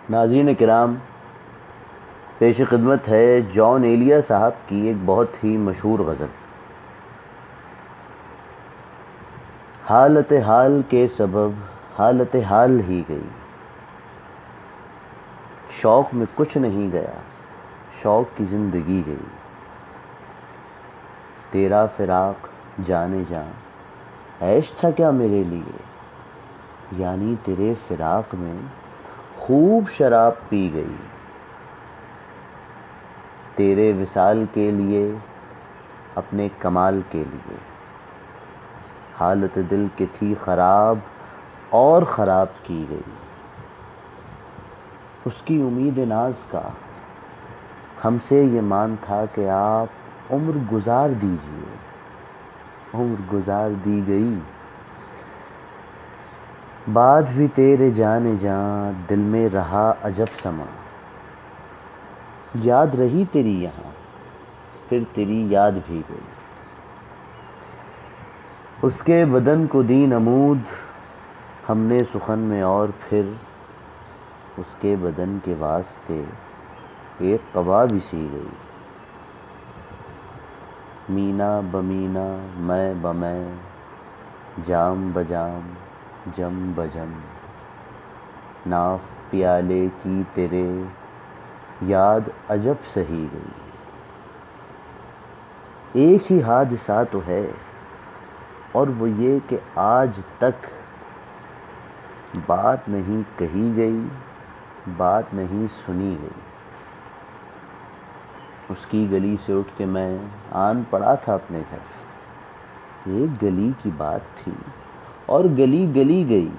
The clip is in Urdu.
ناظرین کرام، پیش خدمت ہے جان ایلیا صاحب کی ایک بہت ہی مشہور غزل۔ حالت حال کے سبب حالت حال ہی گئی، شوق میں کچھ نہیں گیا، شوق کی زندگی گئی۔ تیرا فراق جانے جاں عیش تھا کیا میرے لیے، یعنی تیرے فراق میں خوب شراب پی گئی۔ تیرے وصال کے لیے اپنے کمال کے لیے حالت دل کی تھی خراب اور خراب کی گئی۔ اس کی امید ناز کا ہم سے یہ مان تھا کہ آپ عمر گزار دیجئے، عمر گزار دی گئی۔ بعد بھی تیرے جانے جاں دل میں رہا عجب سما، یاد رہی تیری یہاں پھر تیری یاد بھی گئی۔ اس کے بدن کو دی نمود ہم نے سخن میں، اور پھر اس کے بدن کے واسطے ایک قبا بھی سی گئی۔ مینا بمینا میں بمیں جام بجام جم بجم، ناف پیالے کی تیرے یاد عجب سہی گئی۔ ایک ہی حادثہ تو ہے اور وہ یہ کہ آج تک بات نہیں کہی گئی، بات نہیں سنی گئی۔ اس کی گلی سے اٹھ کے میں آن پڑا تھا اپنے گھر، ایک گلی کی بات تھی اور گلی گلی گئی۔